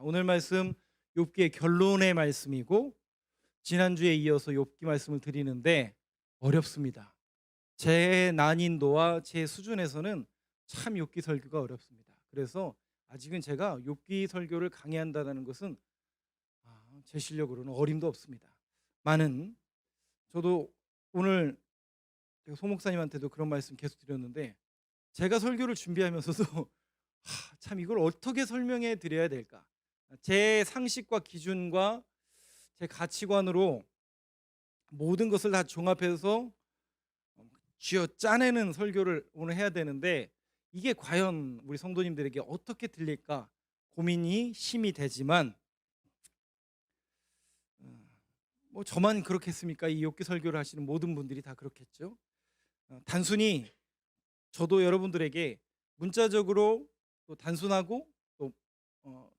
오늘 말씀 욥기의 결론의 말씀이고 지난주에 이어서 욥기 말씀을 드리는데 어렵습니다. 제 난인도와 제 수준에서는 참 욥기 설교가 어렵습니다. 그래서 아직은 제가 욥기 설교를 강의한다는 것은 제 실력으로는 어림도 없습니다. 저도 오늘 제가 소 목사님한테도 그런 말씀 계속 드렸는데 제가 설교를 준비하면서도 참 이걸 어떻게 설명해 드려야 될까? 제 상식과 기준과 제 가치관으로 모든 것을 다 종합해서 쥐어 짜내는 설교를 오늘 해야 되는데 이게 과연 우리 성도님들에게 어떻게 들릴까 고민이 심이 되지만 뭐 저만 그렇겠습니까? 이 욥기 설교를 하시는 모든 분들이 다 그렇겠죠. 단순히 저도 여러분들에게 문자적으로 또 단순하고 또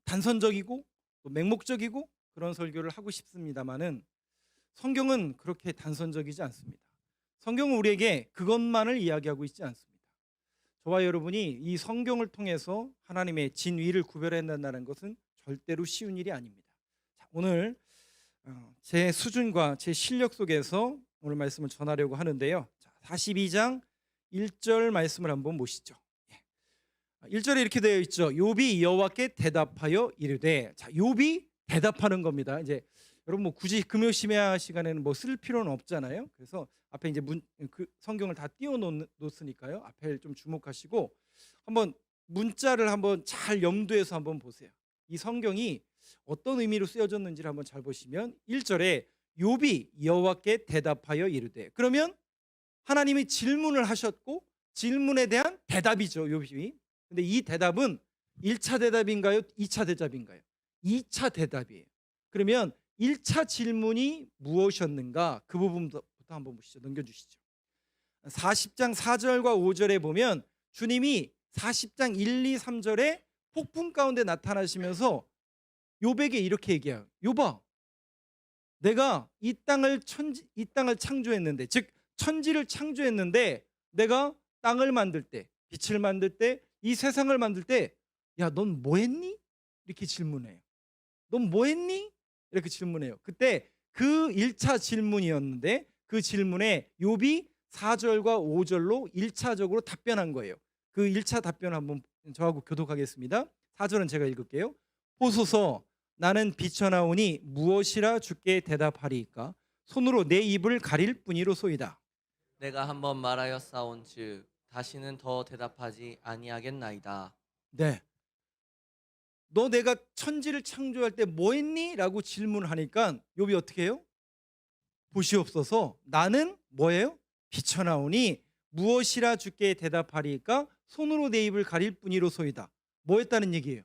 단선적이고 또 맹목적이고 그런 설교를 하고 싶습니다만은 성경은 그렇게 단선적이지 않습니다. 성경은 우리에게 그것만을 이야기하고 있지 않습니다. 저와 여러분이 이 성경을 통해서 하나님의 진위를 구별해낸다는 것은 절대로 쉬운 일이 아닙니다. 자, 오늘 제 수준과 제 실력 속에서 오늘 말씀을 전하려고 하는데요. 자, 42장 1절 말씀을 한번 보시죠. 1절에 이렇게 되어 있죠. 욥이 여호와께 대답하여 이르되. 자, 욥이 대답하는 겁니다. 이제 여러분 뭐 굳이 금요 심야 시간에는 뭐 쓸 필요는 없잖아요. 그래서 앞에 이제 그 성경을 다 띄워 놓았으니까요. 앞에 좀 주목하시고 한번 문자를 한번 잘 염두해서 한번 보세요. 이 성경이 어떤 의미로 쓰여졌는지를 한번 잘 보시면 1절에 욥이 여호와께 대답하여 이르되. 그러면 하나님이 질문을 하셨고 질문에 대한 대답이죠, 욥이. 근데 이 대답은 1차 대답인가요? 2차 대답인가요? 2차 대답이에요. 그러면 1차 질문이 무엇이었는가? 그 부분부터 한번 보시죠. 넘겨주시죠. 40장 4절과 5절에 보면 주님이 40장 1, 2, 3절에 폭풍 가운데 나타나시면서 욥에게 이렇게 얘기해요. 욥아, 내가 이 땅을 창조했는데, 즉 천지를 창조했는데 내가 땅을 만들 때, 빛을 만들 때, 이 세상을 만들 때, 야, 넌 뭐 했니? 이렇게 질문해요. 넌 뭐 했니? 이렇게 질문해요. 그때 그 1차 질문이었는데 그 질문에 욥이 4절과 5절로 1차적으로 답변한 거예요. 그 1차 답변 한번 저하고 교독하겠습니다. 4절은 제가 읽을게요. 보소서, 나는 비쳐나오니 무엇이라 주께 대답하리이까? 손으로 내 입을 가릴 뿐이로소이다. 내가 한번 말하였사온즉 다시는 더 대답하지 아니하겠나이다. 네, 너 내가 천지를 창조할 때 뭐 했니? 라고 질문하니까 욥이 어떻게 해요? 보시옵소서, 나는 뭐예요? 비쳐나오니 무엇이라 주께 대답하리까? 손으로 내 입을 가릴 뿐이로소이다. 뭐 했다는 얘기예요?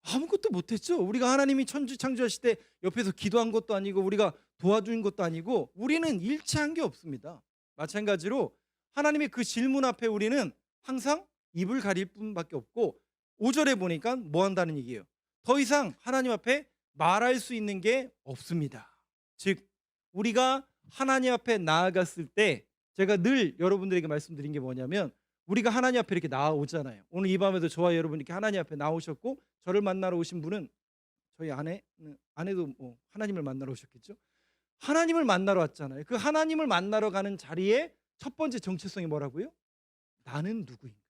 아무것도 못했죠. 우리가 하나님이 천지 창조하실 때 옆에서 기도한 것도 아니고 우리가 도와준 것도 아니고 우리는 일치한 게 없습니다. 마찬가지로 하나님의 그 질문 앞에 우리는 항상 입을 가릴 뿐밖에 없고 5절에 보니까 뭐 한다는 얘기예요? 더 이상 하나님 앞에 말할 수 있는 게 없습니다. 즉 우리가 하나님 앞에 나아갔을 때 제가 늘 여러분들에게 말씀드린 게 뭐냐면 우리가 하나님 앞에 이렇게 나아오잖아요. 오늘 이 밤에도 저와 여러분 이렇게 하나님 앞에 나오셨고 저를 만나러 오신 분은 저희 아내도 뭐 하나님을 만나러 오셨겠죠. 하나님을 만나러 왔잖아요. 그 하나님을 만나러 가는 자리에 첫 번째 정체성이 뭐라고요? 나는 누구인가?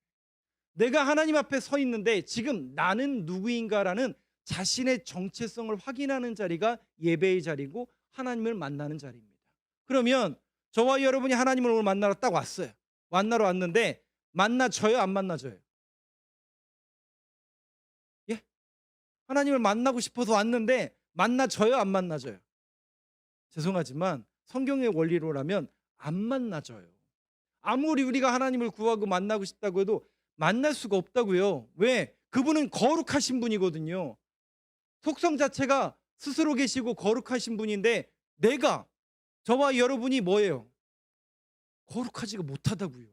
내가 하나님 앞에 서 있는데 지금 나는 누구인가라는 자신의 정체성을 확인하는 자리가 예배의 자리고 하나님을 만나는 자리입니다. 그러면 저와 여러분이 하나님을 오늘 만나러 딱 왔어요. 만나러 왔는데 만나줘요, 안 만나줘요? 예? 하나님을 만나고 싶어서 왔는데 만나줘요, 안 만나줘요? 죄송하지만 성경의 원리로라면 안 만나줘요. 아무리 우리가 하나님을 구하고 만나고 싶다고 해도 만날 수가 없다고요. 왜? 그분은 거룩하신 분이거든요. 속성 자체가 스스로 계시고 거룩하신 분인데 내가, 저와 여러분이 뭐예요? 거룩하지가 못하다고요.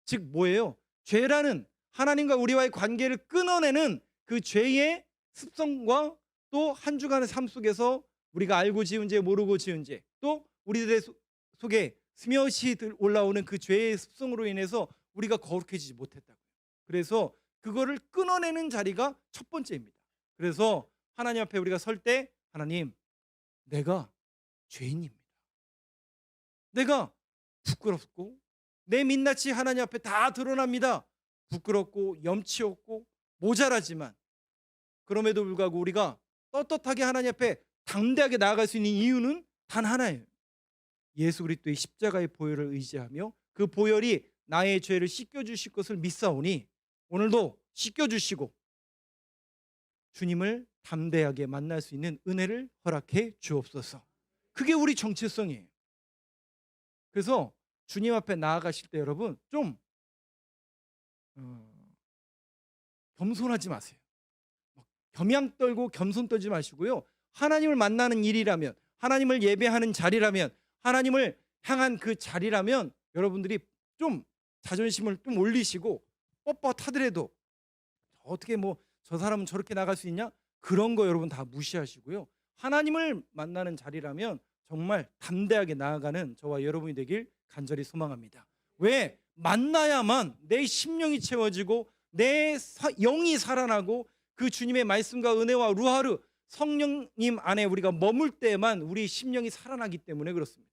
즉 뭐예요? 죄라는 하나님과 우리와의 관계를 끊어내는 그 죄의 습성과 또 한 주간의 삶 속에서 우리가 알고 지은 죄, 모르고 지은 죄, 또 우리들의 속에 스며시 올라오는 그 죄의 습성으로 인해서 우리가 거룩해지지 못했다고요. 그래서 그거를 끊어내는 자리가 첫 번째입니다. 그래서 하나님 앞에 우리가 설 때 하나님, 내가 죄인입니다. 내가 부끄럽고 내 민낯이 하나님 앞에 다 드러납니다. 부끄럽고 염치 없고 모자라지만 그럼에도 불구하고 우리가 떳떳하게 하나님 앞에 담대하게 나아갈 수 있는 이유는 단 하나예요. 예수 그리스도의 십자가의 보혈을 의지하며 그 보혈이 나의 죄를 씻겨주실 것을 믿사오니 오늘도 씻겨주시고 주님을 담대하게 만날 수 있는 은혜를 허락해 주옵소서. 그게 우리 정체성이에요. 그래서 주님 앞에 나아가실 때 여러분 좀 겸손하지 마세요. 겸양 떨고 겸손 떨지 마시고요. 하나님을 만나는 일이라면, 하나님을 예배하는 자리라면, 하나님을 향한 그 자리라면 여러분들이 좀 자존심을 좀 올리시고 뻣뻣하더라도 어떻게 뭐 저 사람은 저렇게 나갈 수 있냐? 그런 거 여러분 다 무시하시고요. 하나님을 만나는 자리라면 정말 담대하게 나아가는 저와 여러분이 되길 간절히 소망합니다. 왜? 만나야만 내 심령이 채워지고 내 영이 살아나고 그 주님의 말씀과 은혜와 루하르 성령님 안에 우리가 머물 때만 우리 심령이 살아나기 때문에 그렇습니다.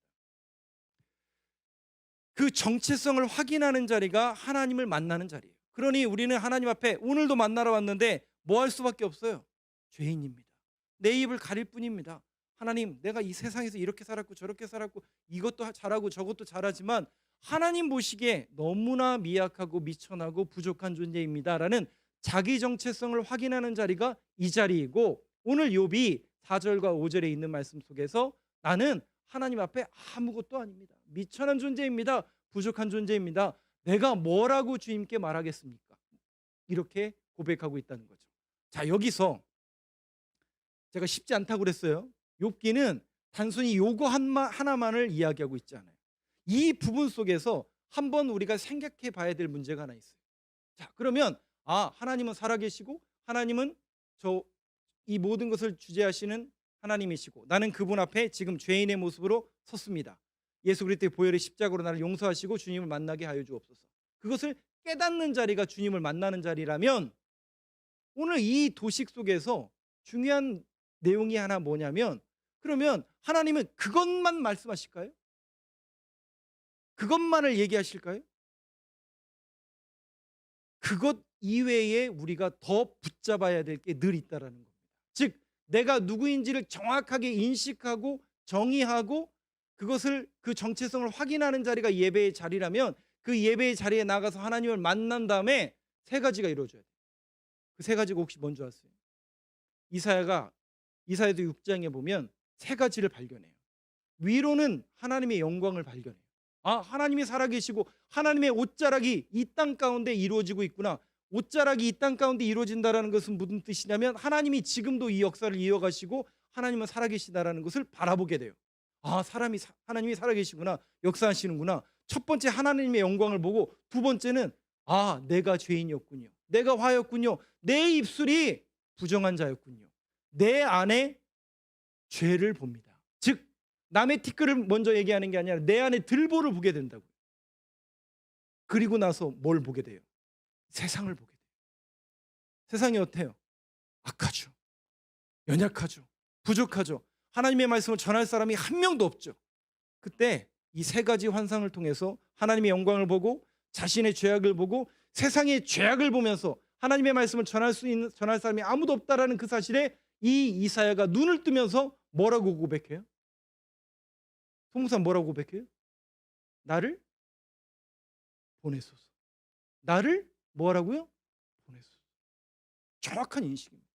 그 정체성을 확인하는 자리가 하나님을 만나는 자리예요. 그러니 우리는 하나님 앞에 오늘도 만나러 왔는데 뭐 할 수밖에 없어요. 죄인입니다. 내 입을 가릴 뿐입니다. 하나님, 내가 이 세상에서 이렇게 살았고 저렇게 살았고 이것도 잘하고 저것도 잘하지만 하나님 보시기에 너무나 미약하고 미천하고 부족한 존재입니다라는 자기 정체성을 확인하는 자리가 이 자리이고, 오늘 욥이 4절과 5절에 있는 말씀 속에서 나는 하나님 앞에 아무것도 아닙니다. 미천한 존재입니다. 부족한 존재입니다. 내가 뭐라고 주님께 말하겠습니까? 이렇게 고백하고 있다는 거죠. 자, 여기서 제가 쉽지 않다고 그랬어요. 욥기는 단순히 요거 하나만을 이야기하고 있지 않아요. 이 부분 속에서 한번 우리가 생각해 봐야 될 문제가 하나 있어요. 자, 그러면 하나님은 살아계시고 하나님은 이 모든 것을 주재하시는 하나님이시고 나는 그분 앞에 지금 죄인의 모습으로 섰습니다. 예수 그리스도의 보혈의 십자가로 나를 용서하시고 주님을 만나게 하여 주옵소서. 그것을 깨닫는 자리가 주님을 만나는 자리라면 오늘 이 도식 속에서 중요한 내용이 하나 뭐냐면, 그러면 하나님은 그것만 말씀하실까요? 그것만을 얘기하실까요? 그것 이외에 우리가 더 붙잡아야 될 게 늘 있다라는 겁니다. 즉 내가 누구인지를 정확하게 인식하고 정의하고 그것을 그 정체성을 확인하는 자리가 예배의 자리라면 그 예배의 자리에 나가서 하나님을 만난 다음에 세 가지가 이루어져야 돼요. 그 세 가지가 혹시 뭔지 아세요? 이사야도 6장에 보면 세 가지를 발견해요. 위로는 하나님의 영광을 발견해요. 하나님이 살아계시고 하나님의 옷자락이 이 땅 가운데 이루어지고 있구나. 옷자락이 이 땅 가운데 이루어진다는 것은 무슨 뜻이냐면 하나님이 지금도 이 역사를 이어가시고 하나님은 살아계시다라는 것을 바라보게 돼요. 하나님이 살아계시구나, 역사하시는구나. 첫 번째 하나님의 영광을 보고, 두 번째는 내가 죄인이었군요, 내가 화였군요, 내 입술이 부정한 자였군요. 내 안에 죄를 봅니다. 즉 남의 티끌을 먼저 얘기하는 게 아니라 내 안에 들보를 보게 된다고요. 그리고 나서 뭘 보게 돼요? 세상을 보게 돼요. 세상이 어때요? 악하죠, 연약하죠, 부족하죠. 하나님의 말씀을 전할 사람이 한 명도 없죠. 그때 이 세 가지 환상을 통해서 하나님의 영광을 보고 자신의 죄악을 보고 세상의 죄악을 보면서 하나님의 말씀을 전할 사람이 아무도 없다라는 그 사실에 이 이사야가 눈을 뜨면서 뭐라고 고백해요? 성경상 뭐라고 고백해요? 나를 보내소서. 나를 뭐라고요? 보내소서. 정확한 인식입니다.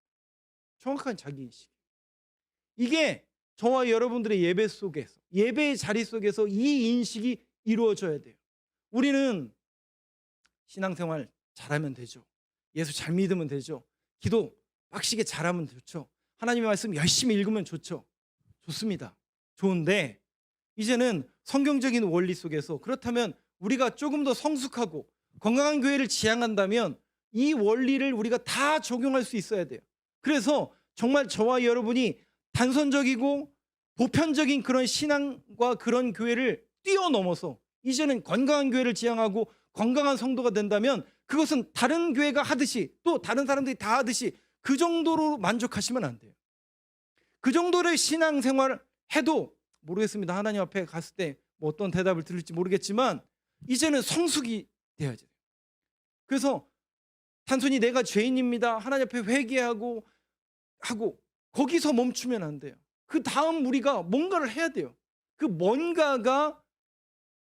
정확한 자기 인식. 이게 저와 여러분들의 예배 속에서, 예배의 자리 속에서 이 인식이 이루어져야 돼요. 우리는 신앙생활 잘하면 되죠. 예수 잘 믿으면 되죠. 기도 빡시게 잘하면 좋죠. 하나님의 말씀 열심히 읽으면 좋죠. 좋습니다. 좋은데 이제는 성경적인 원리 속에서, 그렇다면 우리가 조금 더 성숙하고 건강한 교회를 지향한다면 이 원리를 우리가 다 적용할 수 있어야 돼요. 그래서 정말 저와 여러분이 단선적이고 보편적인 그런 신앙과 그런 교회를 뛰어넘어서 이제는 건강한 교회를 지향하고 건강한 성도가 된다면 그 그것은 다른 교회가 하듯이 또 다른 사람들이 다 하듯이 그 정도로 만족하시면 안 돼요. 그 정도의 신앙생활을 해도 모르겠습니다. 하나님 앞에 갔을 때 뭐 어떤 대답을 들을지 모르겠지만 이제는 성숙이 돼야죠. 그래서 단순히 내가 죄인입니다. 하나님 앞에 회개하고 하고 거기서 멈추면 안 돼요. 그 다음 우리가 뭔가를 해야 돼요. 그 뭔가가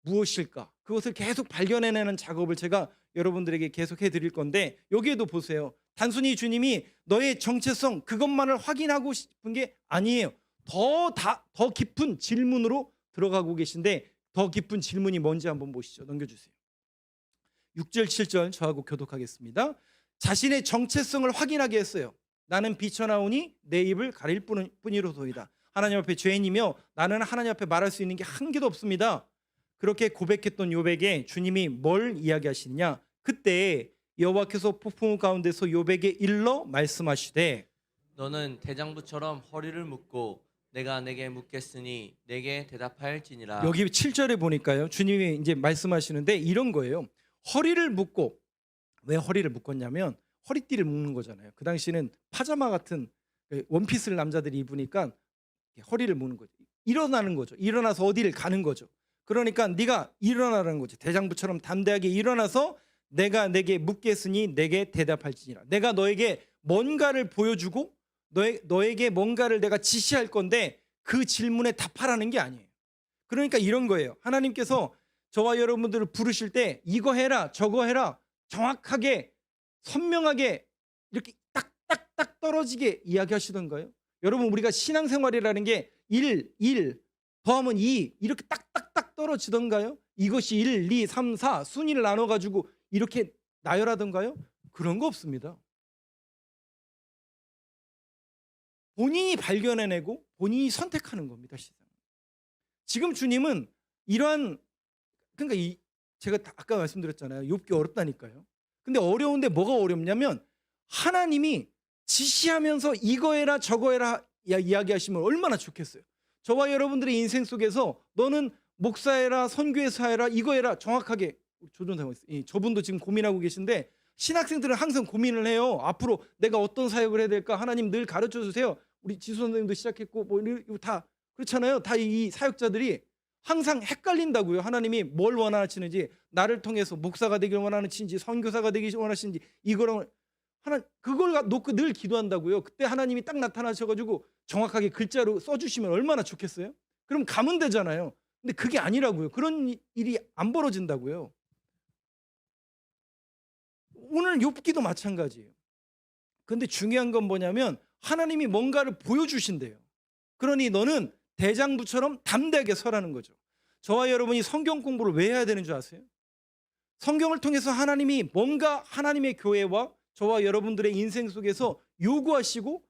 무엇일까? 그것을 계속 발견해내는 작업을 제가 여러분들에게 계속 해드릴 건데 여기에도 보세요. 단순히 주님이 너의 정체성 그것만을 확인하고 싶은 게 아니에요. 더 깊은 질문으로 들어가고 계신데 더 깊은 질문이 뭔지 한번 보시죠. 넘겨주세요. 6절 7절 저하고 교독하겠습니다. 자신의 정체성을 확인하게 했어요. 나는 비쳐나오니 내 입을 가릴 뿐이로소이다. 하나님 앞에 죄인이며 나는 하나님 앞에 말할 수 있는 게 한 개도 없습니다. 그렇게 고백했던 욥에게 주님이 뭘 이야기하시느냐? 그때 여호와께서 폭풍우 가운데서 욥에게 일러 말씀하시되 너는 대장부처럼 허리를 묶고 내가 내게 묻겠으니 내게 대답할지니라. 여기 7절에 보니까요. 주님이 이제 말씀하시는데 이런 거예요. 허리를 묶고 왜 허리를 묶었냐면 허리띠를 묶는 거잖아요. 그 당시는 파자마 같은 원피스를 남자들이 입으니까 허리를 묶는 거죠. 일어나는 거죠. 일어나서 어디를 가는 거죠. 그러니까 네가 일어나라는 거죠. 대장부처럼 담대하게 일어나서 내가 내게 묻겠으니 내게 대답할지니라. 내가 너에게 뭔가를 보여주고 너에게 뭔가를 내가 지시할 건데 그 질문에 답하라는 게 아니에요. 그러니까 이런 거예요. 하나님께서 저와 여러분들을 부르실 때 이거 해라 저거 해라 정확하게 선명하게 이렇게 딱딱딱 떨어지게 이야기하시던가요? 여러분 우리가 신앙생활이라는 게 1 더하면 2 이렇게 딱딱딱 떨어지던가요? 이것이 1, 2, 3, 4 순위를 나눠가지고 이렇게 나열하던가요? 그런 거 없습니다. 본인이 발견해내고 본인이 선택하는 겁니다. 지금 주님은 이러한 그러니까 제가 아까 말씀드렸잖아요. 욥기 어렵다니까요. 근데 어려운데 뭐가 어렵냐면 하나님이 지시하면서 이거 해라 저거 해라 이야기하시면 얼마나 좋겠어요. 저와 여러분들의 인생 속에서 너는 목사해라 선교에서 해라 이거 해라 정확하게 저분도 지금 고민하고 계신데 신학생들은 항상 고민을 해요. 앞으로 내가 어떤 사역을 해야 될까 하나님 늘 가르쳐 주세요. 우리 지수 선생님도 시작했고 뭐 이거 다 그렇잖아요. 다 이 사역자들이 항상 헷갈린다고요. 하나님이 뭘 원하시는지 나를 통해서 목사가 되길 원하시는지 선교사가 되길 원하시는지 이거랑 그걸 놓고 늘 기도한다고요. 그때 하나님이 딱 나타나셔가지고 정확하게 글자로 써주시면 얼마나 좋겠어요. 그럼 가면 되잖아요. 근데 그게 아니라고요. 그런 일이 안 벌어진다고요. 오늘 욥기도 마찬가지예요. 근데 중요한 건 뭐냐면 하나님이 뭔가를 보여주신대요. 그러니 너는 대장부처럼 담대하게 서라는 거죠. 저와 여러분이 성경 공부를 왜 해야 되는 줄 아세요? 성경을 통해서 하나님이 뭔가 하나님의 교회와 저와 여러분들의 인생 속에서 요구하시고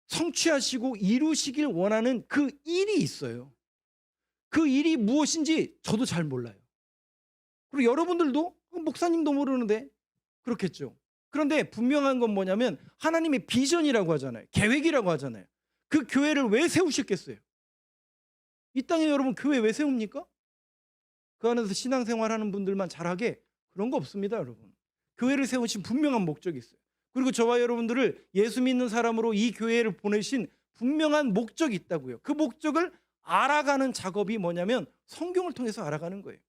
성취하시고 이루시길 원하는 그 일이 있어요. 그 일이 무엇인지 저도 잘 몰라요. 그리고 여러분들도 목사님도 모르는데 그렇겠죠. 그런데 분명한 건 뭐냐면 하나님의 비전이라고 하잖아요. 계획이라고 하잖아요. 그 교회를 왜 세우셨겠어요? 이 땅에 여러분 교회 왜 세웁니까? 그 안에서 신앙생활하는 분들만 잘하게 그런 거 없습니다, 여러분. 교회를 세우신 분명한 목적이 있어요. 그리고 저와 여러분들을 예수 믿는 사람으로 이 교회를 보내신 분명한 목적이 있다고요. 그 목적을 알아가는 작업이 뭐냐면 성경을 통해서 알아가는 거예요.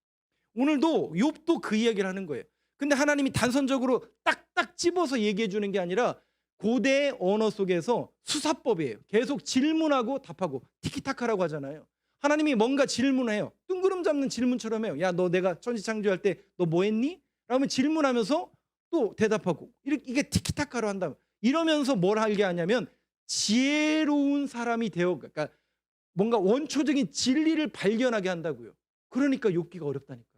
오늘도 욥도 그 이야기를 하는 거예요. 근데 하나님이 단선적으로 딱딱 집어서 얘기해 주는 게 아니라 고대 언어 속에서 수사법이에요. 계속 질문하고 답하고 티키타카라고 하잖아요. 하나님이 뭔가 질문해요. 뜬구름 잡는 질문처럼 해요. 야, 너 내가 천지창조할 때 너 뭐 했니? 라면 질문하면서 또 대답하고 이게 티키타카로 한다. 이러면서 뭘 하게 하냐면 지혜로운 사람이 되어 그러니까 뭔가 원초적인 진리를 발견하게 한다고요. 그러니까 욥기가 어렵다니까요.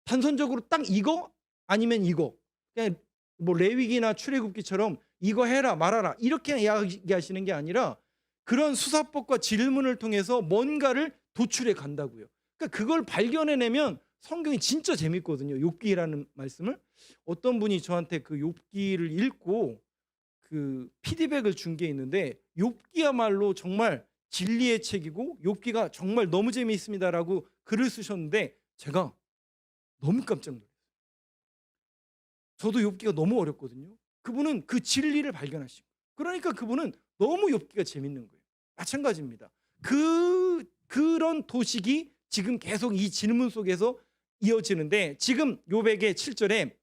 단선적으로 딱 이거 아니면 이거 그냥 뭐 레위기나 출애굽기처럼 이거 해라 말아라 이렇게 이야기하시는 게 아니라 그런 수사법과 질문을 통해서 뭔가를 도출해 간다고요. 그러니까 그걸 발견해내면 성경이 진짜 재밌거든요. 욥기라는 말씀을 어떤 분이 저한테 그 욥기를 읽고 그 피드백을 준 게 있는데 욥기야말로 정말 진리의 책이고 욥기가 정말 너무 재미있습니다라고 글을 쓰셨는데 제가 너무 깜짝 놀랐어요. 저도 욥기가 너무 어렵거든요. 그분은 그 진리를 발견하시고, 그러니까 그분은 너무 욥기가 재밌는 거예요. 마찬가지입니다. 그런 도식이 지금 계속 이 질문 속에서 이어지는데, 지금 욥에게 7절에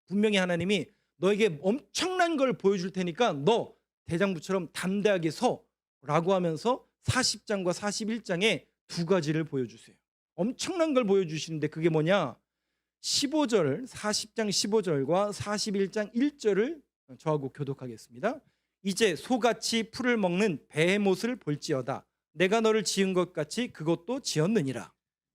분명히 하나님이 너에게 엄청난 걸 보여줄 테니까 너 대장부처럼 담대하게 서라고 하면서 40장과 41장에 두 가지를 보여주세요. 엄청난 걸 보여주시는데 그게 뭐냐? 15절, 40장 15절과 41장 1절을 저하고 교독하겠습니다. 이제 소같이 풀을 먹는 베헤못을 볼지어다. 내가 너를 지은 것 같이 그것도 지었느니라.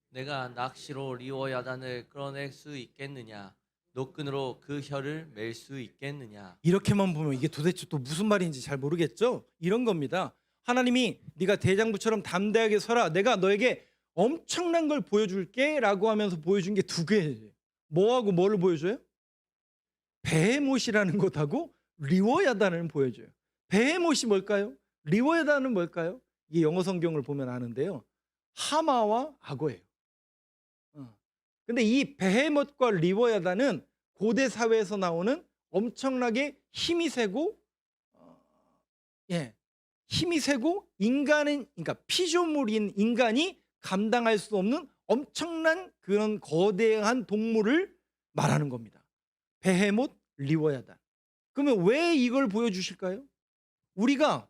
내가 낚시로 리워야단을 끌어낼 수 있겠느냐? 노끈으로 그 혀를 맬 수 있겠느냐? 이렇게만 보면 이게 도대체 또 무슨 말인지 잘 모르겠죠? 이런 겁니다. 하나님이 네가 대장부처럼 담대하게 서라. 내가 너에게 엄청난 걸 보여줄게 라고 하면서 보여준 게 두 개예요. 뭐하고 뭐를 보여줘요? 베헤못이라는 것하고 리워야단을 보여줘요. 베헤못이 뭘까요? 리워야단은 뭘까요? 이게 영어 성경을 보면 아는데요, 하마와 악어예요. 근데 이 베헤못과 리워야단은 고대 사회에서 나오는 엄청나게 힘이 세고 힘이 세고 인간은, 그러니까 피조물인 인간이 감당할 수 없는 엄청난 그런 거대한 동물을 말하는 겁니다. 베헤못, 리워야단. 그러면 왜 이걸 보여주실까요? 우리가,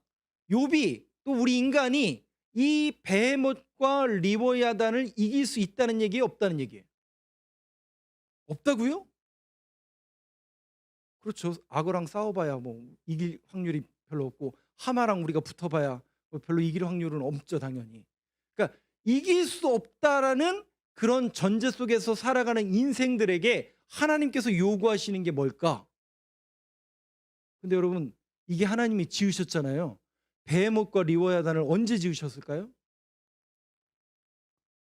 욥이, 또 우리 인간이 이 베헤못과 리워야단을 이길 수 있다는 얘기예요, 없다는 얘기예요? 없다고요? 그렇죠. 악어랑 싸워봐야 뭐 이길 확률이 별로 없고, 하마랑 우리가 붙어봐야 뭐 별로 이길 확률은 없죠, 당연히. 그러니까 이길 수 없다라는 그런 전제 속에서 살아가는 인생들에게 하나님께서 요구하시는 게 뭘까? 근데 여러분, 이게 하나님이 지으셨잖아요. 베헤못과 리워야단을 언제 지으셨을까요?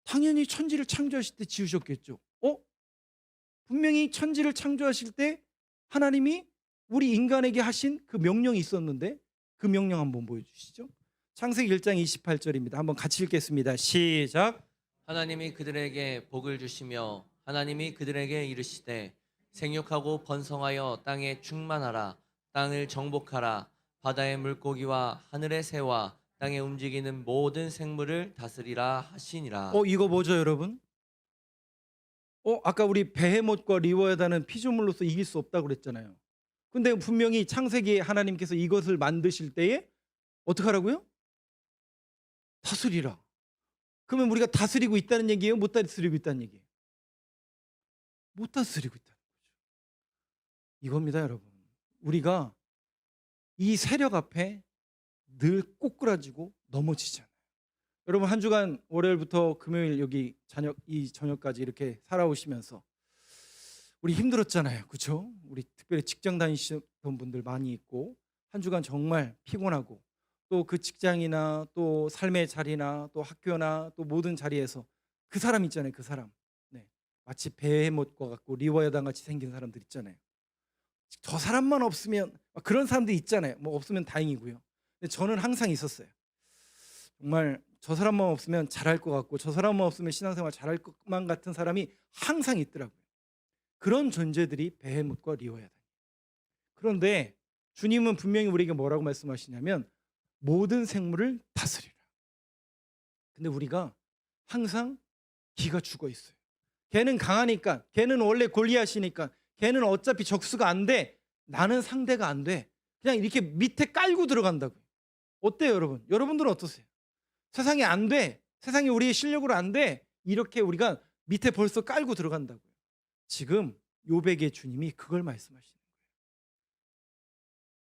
당연히 천지를 창조하실 때 지으셨겠죠. 분명히 천지를 창조하실 때 하나님이 우리 인간에게 하신 그 명령이 있었는데, 그 명령 한번 보여주시죠. 창세기 1장 28절입니다. 한번 같이 읽겠습니다. 시작. 하나님이 그들에게 복을 주시며 하나님이 그들에게 이르시되 생육하고 번성하여 땅에 충만하라. 땅을 정복하라. 바다의 물고기와 하늘의 새와 땅에 움직이는 모든 생물을 다스리라 하시니라. 이거 뭐죠, 여러분? 아까 우리 베헤못과 리워야단은 피조물로서 이길 수 없다고 그랬잖아요. 근데 분명히 창세기에 하나님께서 이것을 만드실 때에 어떻게 하라고요? 다스리라. 그러면 우리가 다스리고 있다는 얘기예요? 못 다스리고 있다는 얘기예요? 못 다스리고 있다는 거죠. 이겁니다, 여러분. 우리가 이 세력 앞에 늘 꼬꾸라지고 넘어지잖아요. 여러분, 한 주간 월요일부터 금요일 여기 이 저녁까지 이렇게 살아오시면서 우리 힘들었잖아요, 그렇죠? 우리 특별히 직장 다니시던 분들 많이 있고, 한 주간 정말 피곤하고, 또 그 직장이나 또 삶의 자리나 또 학교나 또 모든 자리에서 그 사람 있잖아요, 그 사람. 네, 마치 베헤못과 같고 리워야단 같이 생긴 사람들 있잖아요. 저 사람만 없으면, 그런 사람들 있잖아요. 뭐 없으면 다행이고요. 근데 저는 항상 있었어요. 정말 저 사람만 없으면 잘할 것 같고, 저 사람만 없으면 신앙생활 잘할 것만 같은 사람이 항상 있더라고요. 그런 존재들이 베헤못과 리워야단. 그런데 주님은 분명히 우리에게 뭐라고 말씀하시냐면 모든 생물을 다스리라. 근데 우리가 항상 기가 죽어 있어요. 걔는 강하니까, 걔는 원래 골리앗이니까, 걔는 어차피 적수가 안 돼, 나는 상대가 안 돼, 그냥 이렇게 밑에 깔고 들어간다고요. 어때요, 여러분? 여러분들은 어떠세요? 세상이 안 돼, 세상이 우리의 실력으로 안 돼, 이렇게 우리가 밑에 벌써 깔고 들어간다고요. 지금 욥에게 주님이 그걸 말씀하시는 거예요.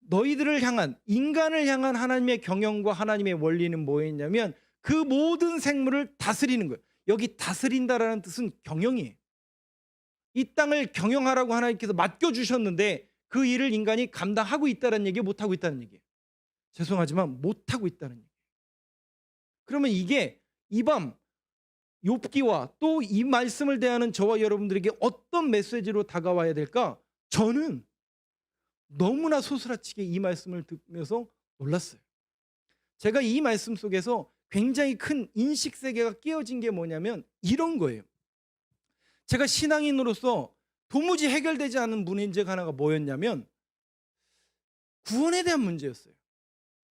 너희들을 향한, 인간을 향한 하나님의 경영과 하나님의 원리는 뭐였냐면 그 모든 생물을 다스리는 거예요. 여기 다스린다라는 뜻은 경영이에요. 이 땅을 경영하라고 하나님께서 맡겨주셨는데 그 일을 인간이 감당하고 있다는 얘기예요, 못하고 있다는 얘기예요? 죄송하지만 못하고 있다는 얘기예요. 그러면 이게 이 밤 욥기와 또 이 말씀을 대하는 저와 여러분들에게 어떤 메시지로 다가와야 될까? 저는 너무나 소스라치게 이 말씀을 듣면서 놀랐어요. 제가 이 말씀 속에서 굉장히 큰 인식 세계가 깨어진 게 뭐냐면 이런 거예요. 제가 신앙인으로서 도무지 해결되지 않은 문제가 하나가 뭐였냐면 구원에 대한 문제였어요.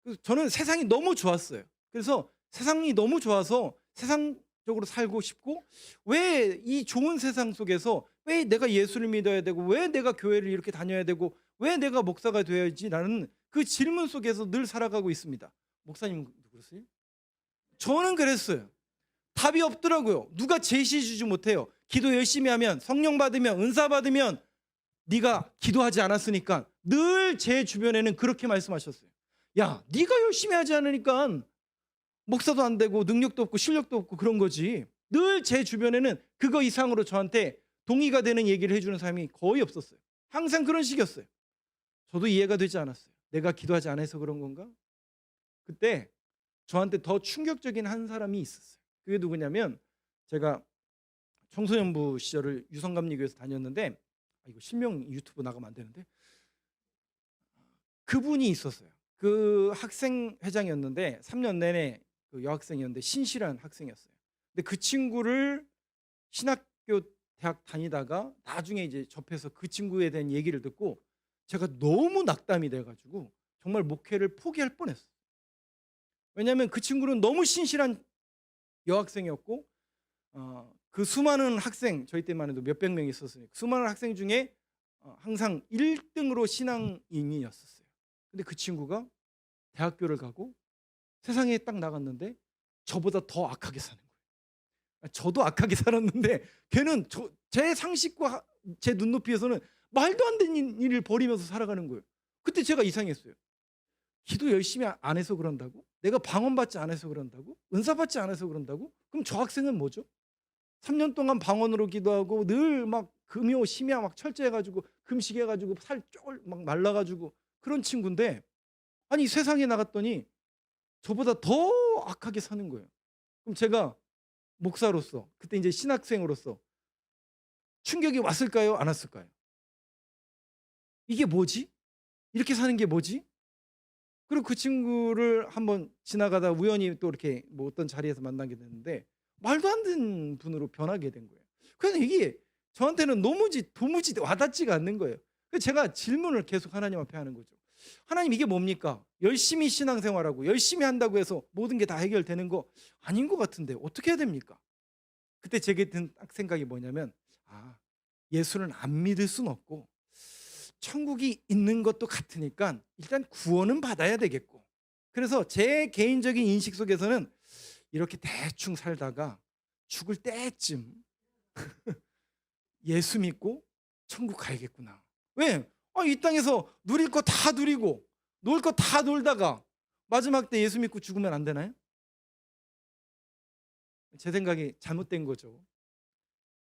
그래서 저는 세상이 너무 좋았어요. 그래서 세상이 너무 좋아서 세상적으로 살고 싶고, 왜 이 좋은 세상 속에서 왜 내가 예수를 믿어야 되고, 왜 내가 교회를 이렇게 다녀야 되고, 왜 내가 목사가 되어야지, 라는 그 질문 속에서 늘 살아가고 있습니다. 목사님 그러세요? 저는 그랬어요. 답이 없더라고요. 누가 제시해 주지 못해요. 기도 열심히 하면, 성령 받으면, 은사 받으면 네가 기도하지 않았으니까. 늘 제 주변에는 그렇게 말씀하셨어요. 야, 네가 열심히 하지 않으니까 목사도 안 되고 능력도 없고 실력도 없고 그런 거지. 늘 제 주변에는 그거 이상으로 저한테 동의가 되는 얘기를 해주는 사람이 거의 없었어요. 항상 그런 식이었어요. 저도 이해가 되지 않았어요. 내가 기도하지 않아서 그런 건가? 그때 저한테 더 충격적인 한 사람이 있었어요. 그게 누구냐면, 제가 청소년부 시절을 유성감리교에서 다녔는데, 이거 실명 유튜브 나가면 안 되는데, 그분이 있었어요. 그 학생 회장이었는데 3년 내내 그 여학생이었는데 신실한 학생이었어요. 근데 그 친구를 신학교 대학 다니다가 나중에 이제 접해서 그 친구에 대한 얘기를 듣고 제가 너무 낙담이 돼가지고 정말 목회를 포기할 뻔했어요. 왜냐하면 그 친구는 너무 신실한 여학생이었고, 그 수많은 학생, 저희 때만 해도 몇백 명이 있었으니까 수많은 학생 중에 항상 1등으로 신앙인이었어요. 근데 그 친구가 대학교를 가고 세상에 딱 나갔는데 저보다 더 악하게 사는 거예요. 저도 악하게 살았는데 걔는 제 상식과 제 눈높이에서는 말도 안 되는 일을 벌이면서 살아가는 거예요. 그때 제가 이상했어요. 기도 열심히 안 해서 그런다고? 내가 방언받지 않아서 그런다고? 은사받지 않아서 그런다고? 그럼 저 학생은 뭐죠? 3년 동안 방언으로 기도하고 늘 막 금요 심야 막 철저해가지고 금식해가지고 살 쫄 막 말라가지고 그런 친구인데, 아니 세상에 나갔더니 저보다 더 악하게 사는 거예요. 그럼 제가 목사로서, 그때 이제 신학생으로서 충격이 왔을까요? 안 왔을까요? 이게 뭐지? 이렇게 사는 게 뭐지? 그리고 그 친구를 한번 지나가다 우연히 또 이렇게 뭐 어떤 자리에서 만나게 됐는데 말도 안 되는 분으로 변하게 된 거예요. 그래서 이게 저한테는 도무지 와닿지가 않는 거예요. 그래서 제가 질문을 계속 하나님 앞에 하는 거죠. 하나님, 이게 뭡니까? 열심히 신앙생활하고 열심히 한다고 해서 모든 게 다 해결되는 거 아닌 것 같은데 어떻게 해야 됩니까? 그때 제게 든 딱 생각이 뭐냐면, 예수는 안 믿을 순 없고 천국이 있는 것도 같으니까 일단 구원은 받아야 되겠고, 그래서 제 개인적인 인식 속에서는 이렇게 대충 살다가 죽을 때쯤 예수 믿고 천국 가야겠구나. 왜? 이 땅에서 누릴 거 다 누리고 놀 거 다 놀다가 마지막 때 예수 믿고 죽으면 안 되나요? 제 생각이 잘못된 거죠.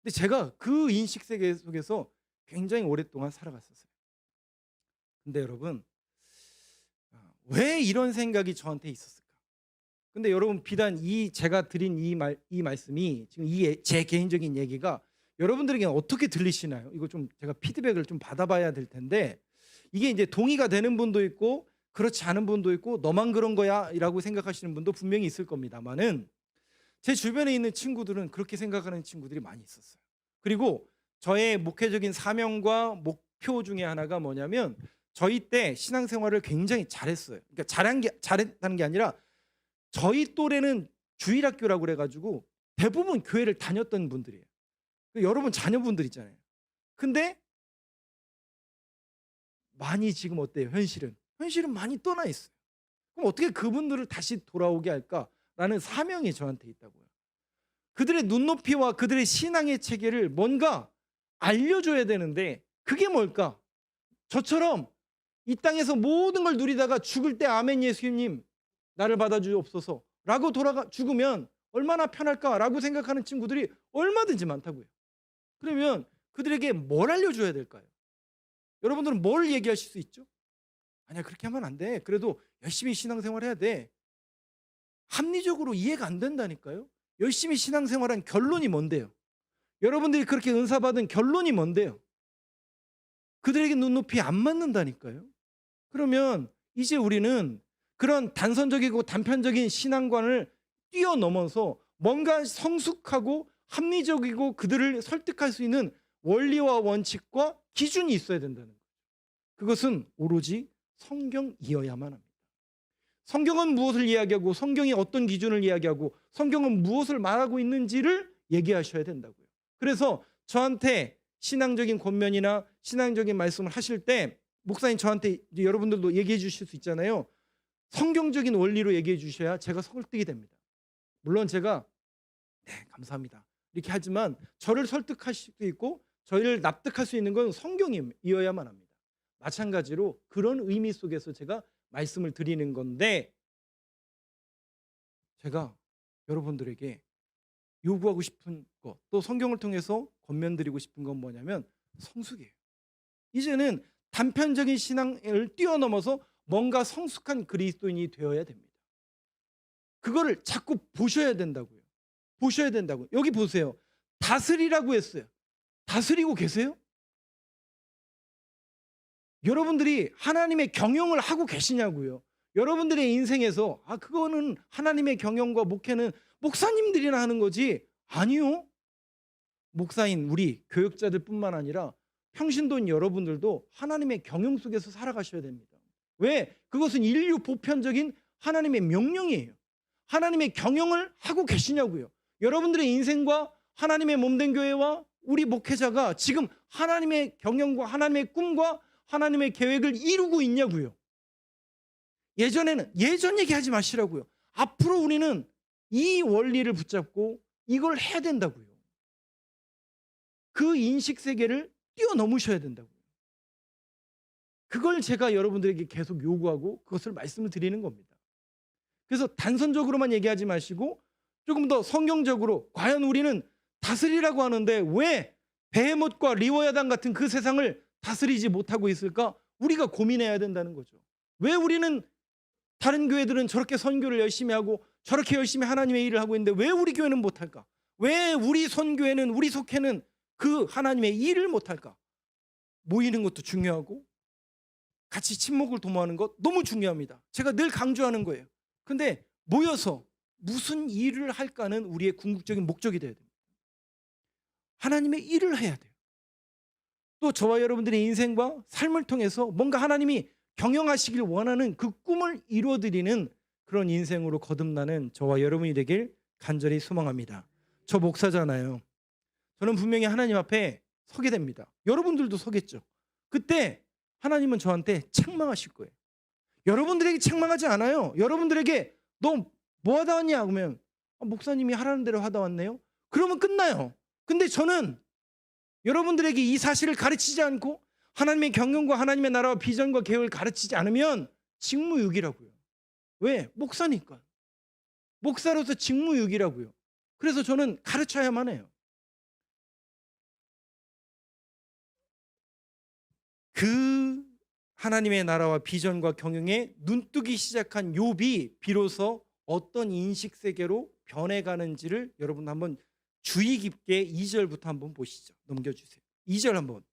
근데 제가 그 인식 세계 속에서 굉장히 오랫동안 살아갔었어요. 근데 여러분, 왜 이런 생각이 저한테 있었을까? 근데 여러분, 비단 제가 드린 이 말씀이 지금 제 개인적인 얘기가 여러분들에게는 어떻게 들리시나요? 이거 좀 제가 피드백을 좀 받아봐야 될 텐데, 이게 이제 동의가 되는 분도 있고 그렇지 않은 분도 있고 너만 그런 거야라고 생각하시는 분도 분명히 있을 겁니다만은, 제 주변에 있는 친구들은 그렇게 생각하는 친구들이 많이 있었어요. 그리고 저의 목회적인 사명과 목표 중에 하나가 뭐냐면, 저희 때 신앙생활을 굉장히 잘했어요. 그러니까 잘했다는 게 아니라 저희 또래는 주일학교라고 그래가지고 대부분 교회를 다녔던 분들이에요. 여러분 자녀분들 있잖아요. 근데 많이 지금 어때요? 현실은 많이 떠나 있어요. 그럼 어떻게 그분들을 다시 돌아오게 할까라는 사명이 저한테 있다고요. 그들의 눈높이와 그들의 신앙의 체계를 뭔가 알려줘야 되는데, 그게 뭘까? 저처럼 이 땅에서 모든 걸 누리다가 죽을 때 아멘 예수님 나를 받아주옵소서 라고 죽으면 얼마나 편할까라고 생각하는 친구들이 얼마든지 많다고요. 그러면 그들에게 뭘 알려줘야 될까요? 여러분들은 뭘 얘기하실 수 있죠? 아니야, 그렇게 하면 안 돼. 그래도 열심히 신앙생활 해야 돼. 합리적으로 이해가 안 된다니까요. 열심히 신앙생활한 결론이 뭔데요? 여러분들이 그렇게 은사받은 결론이 뭔데요? 그들에게 눈높이 안 맞는다니까요. 그러면 이제 우리는 그런 단선적이고 단편적인 신앙관을 뛰어넘어서 뭔가 성숙하고 합리적이고 그들을 설득할 수 있는 원리와 원칙과 기준이 있어야 된다는 거예요. 그것은 오로지 성경이어야만 합니다. 성경은 무엇을 이야기하고 성경이 어떤 기준을 이야기하고 성경은 무엇을 말하고 있는지를 얘기하셔야 된다고요. 그래서 저한테 신앙적인 권면이나 신앙적인 말씀을 하실 때 목사님 저한테 여러분들도 얘기해 주실 수 있잖아요. 성경적인 원리로 얘기해 주셔야 제가 설득이 됩니다. 물론 제가 네 감사합니다 이렇게 하지만 저를 설득할 수도 있고 저희를 납득할 수 있는 건 성경이어야만 합니다. 마찬가지로 그런 의미 속에서 제가 말씀을 드리는 건데 제가 여러분들에게 요구하고 싶은 것 또 성경을 통해서 권면드리고 싶은 건 뭐냐면 성숙이에요. 이제는 단편적인 신앙을 뛰어넘어서 뭔가 성숙한 그리스도인이 되어야 됩니다. 그거를 자꾸 보셔야 된다고요. 보셔야 된다고요. 여기 보세요. 다스리라고 했어요. 다스리고 계세요? 여러분들이 하나님의 경영을 하고 계시냐고요. 여러분들의 인생에서 그거는 하나님의 경영과 목회는 목사님들이나 하는 거지. 아니요. 목사인 우리 교육자들 뿐만 아니라 평신도인 여러분들도 하나님의 경영 속에서 살아가셔야 됩니다. 왜? 그것은 인류 보편적인 하나님의 명령이에요. 하나님의 경영을 하고 계시냐고요. 여러분들의 인생과 하나님의 몸된 교회와 우리 목회자가 지금 하나님의 경영과 하나님의 꿈과 하나님의 계획을 이루고 있냐고요. 예전 얘기하지 마시라고요. 앞으로 우리는 이 원리를 붙잡고 이걸 해야 된다고요. 그 인식 세계를 뛰어넘으셔야 된다고요. 그걸 제가 여러분들에게 계속 요구하고 그것을 말씀을 드리는 겁니다. 그래서 단선적으로만 얘기하지 마시고 조금 더 성경적으로 과연 우리는 다스리라고 하는데 왜 베헤못과 리워야단 같은 그 세상을 다스리지 못하고 있을까? 우리가 고민해야 된다는 거죠. 왜 우리는 다른 교회들은 저렇게 선교를 열심히 하고 저렇게 열심히 하나님의 일을 하고 있는데 왜 우리 교회는 못할까? 왜 우리 선교회는 우리 속회는 그 하나님의 일을 못할까? 모이는 것도 중요하고 같이 친목을 도모하는 것 너무 중요합니다. 제가 늘 강조하는 거예요. 근데 모여서 무슨 일을 할까는 우리의 궁극적인 목적이 되어야 됩니다. 하나님의 일을 해야 돼요. 또 저와 여러분들의 인생과 삶을 통해서 뭔가 하나님이 경영하시길 원하는 그 꿈을 이루어드리는 그런 인생으로 거듭나는 저와 여러분이 되길 간절히 소망합니다. 저 목사잖아요. 저는 분명히 하나님 앞에 서게 됩니다. 여러분들도 서겠죠. 그때 하나님은 저한테 책망하실 거예요. 여러분들에게 책망하지 않아요. 여러분들에게 너 뭐 하다 왔냐? 그러면 목사님이 하라는 대로 하다 왔네요. 그러면 끝나요. 근데 저는 여러분들에게 이 사실을 가르치지 않고 하나님의 경영과 하나님의 나라와 비전과 계획을 가르치지 않으면 직무유기라고요. 왜? 목사니까. 목사로서 직무유기라고요. 그래서 저는 가르쳐야만 해요. 그 하나님의 나라와 비전과 경영에 눈뜨기 시작한 욥이 비로소 어떤 인식 세계로 변해가는지를 여러분 한번 주의 깊게 2절부터 한번 보시죠. 넘겨주세요. 2절 한번.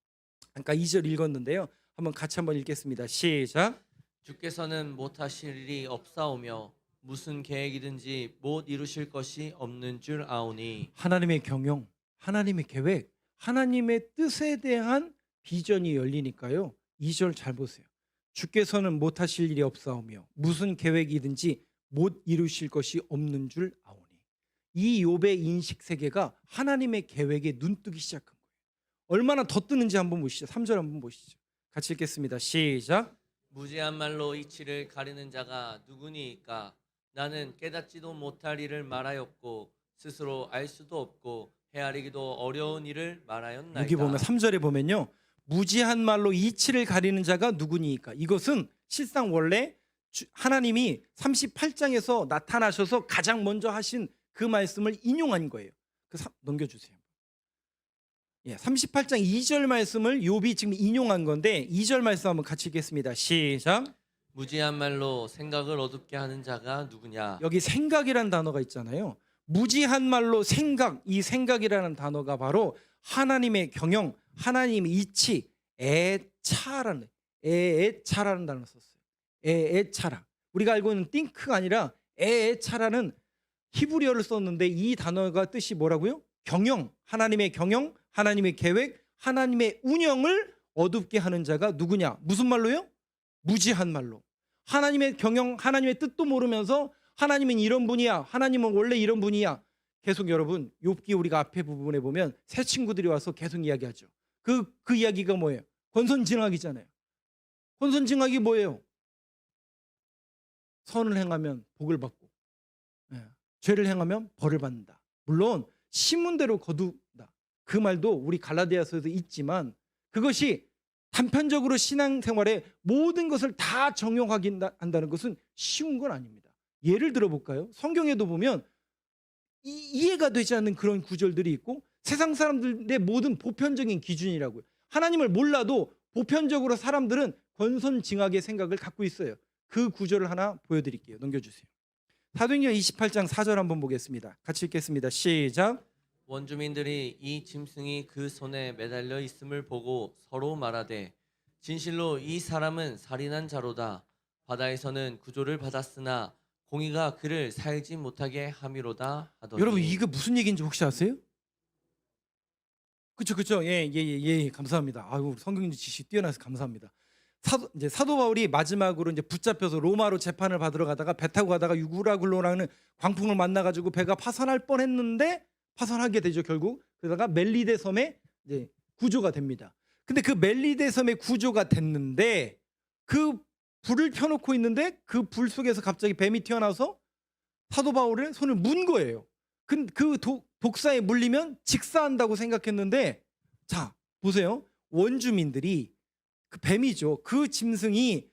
아까 2절 읽었는데요. 한번 같이 한번 읽겠습니다. 시작. 주께서는 못하실 일이 없사오며 무슨 계획이든지 못 이루실 것이 없는 줄 아오니. 하나님의 경영, 하나님의 계획, 하나님의 뜻에 대한 비전이 열리니까요. 2절 잘 보세요. 주께서는 못하실 일이 없사오며 무슨 계획이든지 못 이루실 것이 없는 줄 아오니. 이 욥의 인식 세계가 하나님의 계획에 눈뜨기 시작한 거예요. 얼마나 더 뜨는지 한번 보시죠. 3절 한번 보시죠. 같이 읽겠습니다. 시작. 무지한 말로 이치를 가리는 자가 누구니이까? 나는 깨닫지도 못할 일을 말하였고 스스로 알 수도 없고 헤아리기도 어려운 일을 말하였나이다. 여기 보면 3절에 보면요. 무지한 말로 이치를 가리는 자가 누구니까? 이것은 실상 원래 하나님이 38장에서 나타나셔서 가장 먼저 하신 그 말씀을 인용한 거예요. 넘겨주세요. 38장 2절 말씀을 욥이 지금 인용한 건데 2절 말씀 한번 같이 읽겠습니다. 시작. 무지한 말로 생각을 어둡게 하는 자가 누구냐? 여기 여기 생각이라는 단어가 있잖아요. 무지한 말로 생각, 이 생각이라는 단어가 바로 하나님의 경영, 하나님의 이치, 애차라는 단어를 썼어요. 애차라. 우리가 알고 있는 think가 아니라 애차라는 히브리어를 썼는데 이 단어가 뜻이 뭐라고요? 경영, 하나님의 경영, 하나님의 계획, 하나님의 운영을 어둡게 하는 자가 누구냐? 무슨 말로요? 무지한 말로. 하나님의 경영, 하나님의 뜻도 모르면서 하나님은 이런 분이야, 하나님은 원래 이런 분이야. 계속 여러분 욥기 우리가 앞에 부분에 보면 새 친구들이 와서 계속 이야기하죠. 그 이야기가 뭐예요? 권선징악이잖아요. 권선징악이 뭐예요? 선을 행하면 복을 받고, 죄를 행하면 벌을 받는다. 물론 신문대로 거둔다. 그 말도 우리 갈라디아서에도 있지만 그것이 단편적으로 신앙생활에 모든 것을 다 적용하기 한다는 것은 쉬운 건 아닙니다. 예를 들어볼까요? 성경에도 보면 이해가 되지 않는 그런 구절들이 있고 세상 사람들의 모든 보편적인 기준이라고요. 하나님을 몰라도 보편적으로 사람들은 권선징악의 생각을 갖고 있어요. 그 구절을 하나 보여드릴게요. 넘겨주세요. 사도행전 28장 4절 한번 보겠습니다. 같이 읽겠습니다. 시작. 원주민들이 이 짐승이 그 손에 매달려 있음을 보고 서로 말하되 진실로 이 사람은 살인한 자로다. 바다에서는 구조를 받았으나 공의가 그를 살지 못하게 함이로다 하더니. 여러분 이게 무슨 얘기인지 혹시 아세요? 그렇죠. 예, 감사합니다. 아유, 성경 지식 뛰어나서 감사합니다. 사도 바울이 마지막으로 이제 붙잡혀서 로마로 재판을 받으러 가다가 배 타고 가다가 유구라굴로라는 광풍을 만나가지고 배가 파산할 뻔했는데 파산하게 되죠 결국. 그러다가 멜리데 섬에 이제 구조가 됩니다. 근데 그 멜리데 섬에 구조가 됐는데 그 불을 펴놓고 있는데 그 불 속에서 갑자기 뱀이 튀어나와서 사도 바울의 손을 문 거예요. 그 독사에 물리면 직사한다고 생각했는데 자 보세요. 원주민들이 그 뱀이죠. 그 짐승이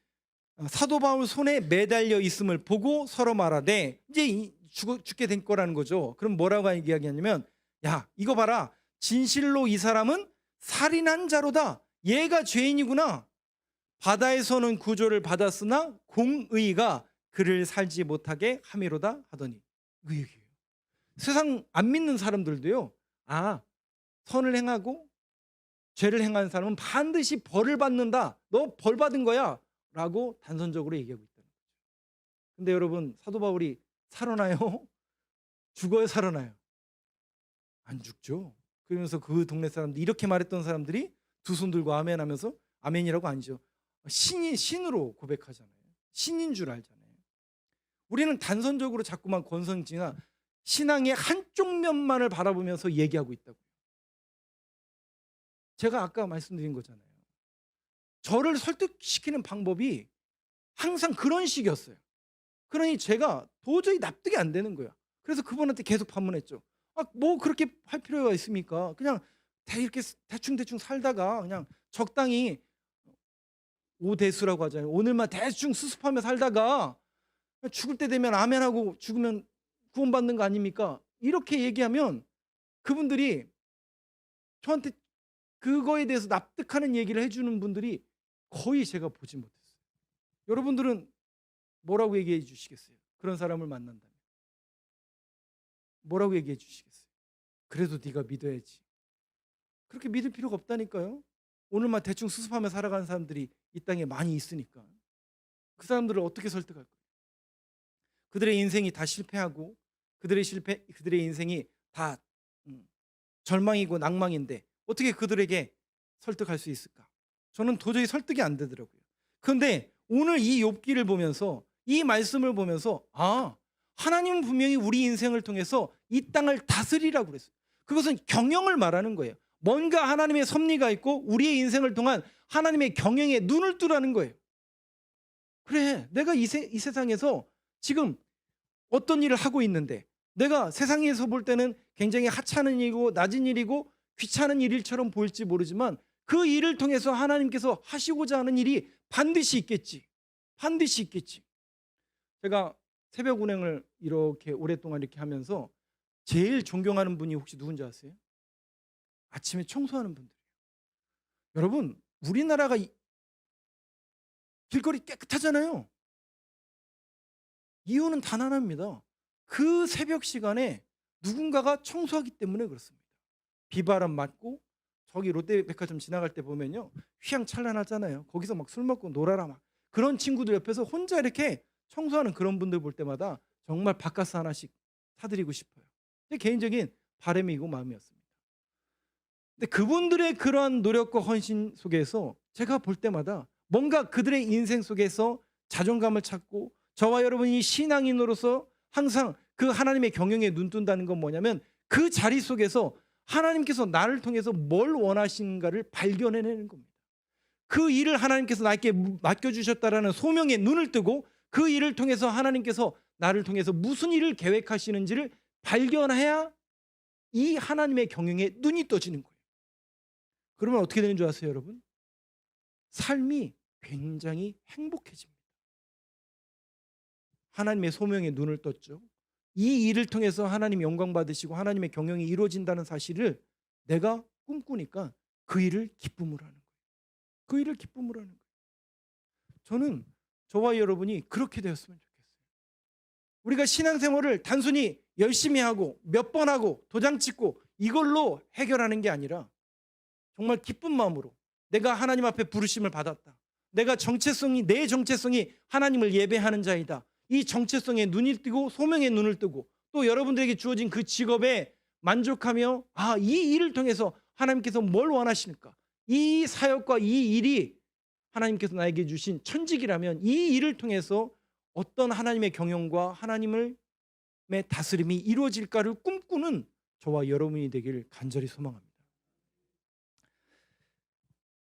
사도 바울 손에 매달려 있음을 보고 서로 말하되 이제 죽게 된 거라는 거죠. 그럼 뭐라고 이야기하냐면 야 이거 봐라. 진실로 이 사람은 살인한 자로다. 얘가 죄인이구나. 바다에서는 구조를 받았으나 공의가 그를 살지 못하게 함이로다 하더니 그 얘기예요. 세상 안 믿는 사람들도요. 아 선을 행하고 죄를 행한 사람은 반드시 벌을 받는다. 너 벌 받은 거야 라고 단선적으로 얘기하고 있다는 거죠. 근데 여러분 사도 바울이 살아나요? 죽어요 살아나요? 안 죽죠. 그러면서 그 동네 사람들 이렇게 말했던 사람들이 두 손 들고 아멘 하면서 아멘이라고 아니죠. 신으로 고백하잖아요. 신인 줄 알잖아요. 우리는 단선적으로 자꾸만 권선징악 신앙의 한쪽 면만을 바라보면서 얘기하고 있다고요. 제가 아까 말씀드린 거잖아요. 저를 설득시키는 방법이 항상 그런 식이었어요. 그러니 제가 도저히 납득이 안 되는 거야. 그래서 그분한테 계속 반문했죠. 뭐 그렇게 할 필요가 있습니까? 그냥 이렇게 대충 살다가 그냥 적당히 오대수라고 하잖아요. 오늘만 대충 수습하며 살다가 죽을 때 되면 아멘하고 죽으면 구원받는 거 아닙니까? 이렇게 얘기하면 그분들이 저한테 그거에 대해서 납득하는 얘기를 해주는 분들이 거의 제가 보지 못했어요. 여러분들은 뭐라고 얘기해 주시겠어요? 그런 사람을 만난다면 뭐라고 얘기해 주시겠어요? 그래도 네가 믿어야지. 그렇게 믿을 필요가 없다니까요. 오늘만 대충 수습하며 살아가는 사람들이 이 땅에 많이 있으니까. 그 사람들을 어떻게 설득할 거예요? 그들의 인생이 다 실패하고 그들의 인생이 다 절망이고 낭망인데 어떻게 그들에게 설득할 수 있을까? 저는 도저히 설득이 안 되더라고요. 그런데 오늘 이 욥기를 보면서 이 말씀을 보면서 하나님은 분명히 우리 인생을 통해서 이 땅을 다스리라고 그랬어요. 그것은 경영을 말하는 거예요. 뭔가 하나님의 섭리가 있고 우리의 인생을 통한 하나님의 경영에 눈을 뜨라는 거예요. 그래, 내가 이 세상에서 지금 어떤 일을 하고 있는데 내가 세상에서 볼 때는 굉장히 하찮은 일이고 낮은 일이고 귀찮은 일처럼 보일지 모르지만 그 일을 통해서 하나님께서 하시고자 하는 일이 반드시 있겠지. 반드시 있겠지. 제가 새벽 운행을 이렇게 오랫동안 이렇게 하면서 제일 존경하는 분이 혹시 누군지 아세요? 아침에 청소하는 분들이에요. 여러분 우리나라가 길거리 깨끗하잖아요. 이유는 단 하나입니다. 그 새벽 시간에 누군가가 청소하기 때문에 그렇습니다. 비바람 맞고 저기 롯데백화점 지나갈 때 보면요 휘황찬란하잖아요. 거기서 막 술 먹고 놀아라 막 그런 친구들 옆에서 혼자 이렇게 청소하는 그런 분들 볼 때마다 정말 바카스 하나씩 사드리고 싶어요. 제 개인적인 바람이고 마음이었습니다. 근데 그분들의 그러한 노력과 헌신 속에서 제가 볼 때마다 뭔가 그들의 인생 속에서 자존감을 찾고 저와 여러분이 신앙인으로서 항상 그 하나님의 경영에 눈뜬다는 건 뭐냐면 그 자리 속에서 하나님께서 나를 통해서 뭘 원하시는가를 발견해내는 겁니다. 그 일을 하나님께서 나에게 맡겨주셨다라는 소명에 눈을 뜨고 그 일을 통해서 하나님께서 나를 통해서 무슨 일을 계획하시는지를 발견해야 이 하나님의 경영에 눈이 떠지는 거예요. 그러면 어떻게 되는 줄 아세요, 여러분? 삶이 굉장히 행복해집니다. 하나님의 소명에 눈을 떴죠. 이 일을 통해서 하나님 영광 받으시고 하나님의 경영이 이루어진다는 사실을 내가 꿈꾸니까 그 일을 기쁨으로 하는 거예요. 그 일을 기쁨으로 하는 거예요. 저는 저와 여러분이 그렇게 되었으면 좋겠어요. 우리가 신앙생활을 단순히 열심히 하고 몇 번 하고 도장 찍고 이걸로 해결하는 게 아니라 정말 기쁜 마음으로 내가 하나님 앞에 부르심을 받았다. 내가 내 정체성이 하나님을 예배하는 자이다. 이 정체성에 눈이 뜨고 소명에 눈을 뜨고 또 여러분들에게 주어진 그 직업에 만족하며 이 일을 통해서 하나님께서 뭘 원하실까? 이 사역과 이 일이 하나님께서 나에게 주신 천직이라면 이 일을 통해서 어떤 하나님의 경영과 하나님의 다스림이 이루어질까를 꿈꾸는 저와 여러분이 되길 간절히 소망합니다.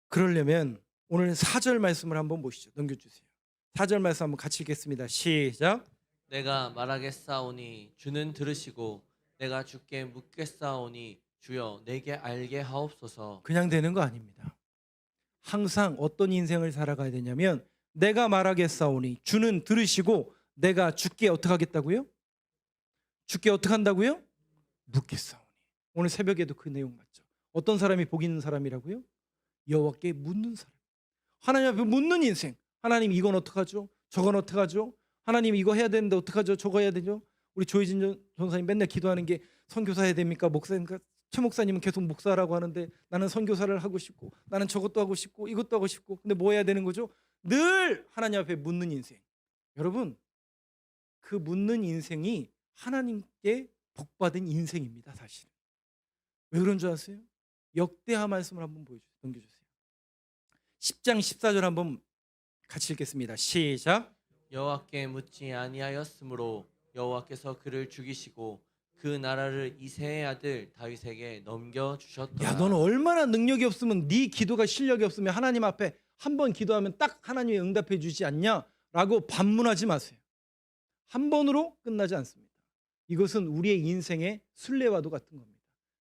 그러려면 오늘 4절 말씀을 한번 보시죠. 넘겨주세요. 4절 말씀 한번 같이 읽겠습니다. 시작. 내가 말하겠사오니 주는 들으시고 내가 주께 묻겠사오니 주여 내게 알게 하옵소서. 그냥 되는 거 아닙니다. 항상 어떤 인생을 살아가야 되냐면 내가 말하겠사오니 주는 들으시고 내가 주께 어떻게 하겠다고요? 주께 어떻게 한다고요? 묻겠사오니. 오늘 새벽에도 그 내용 맞죠? 어떤 사람이 복 있는 사람이라고요? 여호와께 묻는 사람. 하나님 앞에 묻는 인생. 하나님 이건 어떡하죠? 저건 어떡하죠? 하나님 이거 해야 되는데 어떡하죠? 저거 해야 되죠? 우리 조혜진 전사님 맨날 기도하는 게 선교사 해야 됩니까? 목사님과 최 목사님은 계속 목사라고 하는데 나는 선교사를 하고 싶고 나는 저것도 하고 싶고 이것도 하고 싶고 근데 뭐 해야 되는 거죠? 늘 하나님 앞에 묻는 인생. 여러분 그 묻는 인생이 하나님께 복받은 인생입니다. 사실. 왜 그런 줄 아세요? 역대하 말씀을 한번 넘겨주세요. 10장 14절 한번 같이 읽겠습니다. 시작. 여호와께 묻지 아니하였으므로 여호와께서 그를 죽이시고 그 나라를 이새의 아들 다윗에게 넘겨주셨더라. 야, 너는 얼마나 능력이 없으면 네 기도가 실력이 없으면 하나님 앞에 한 번 기도하면 딱 하나님이 응답해 주지 않냐라고 반문하지 마세요. 한 번으로 끝나지 않습니다. 이것은 우리의 인생의 순례와도 같은 겁니다.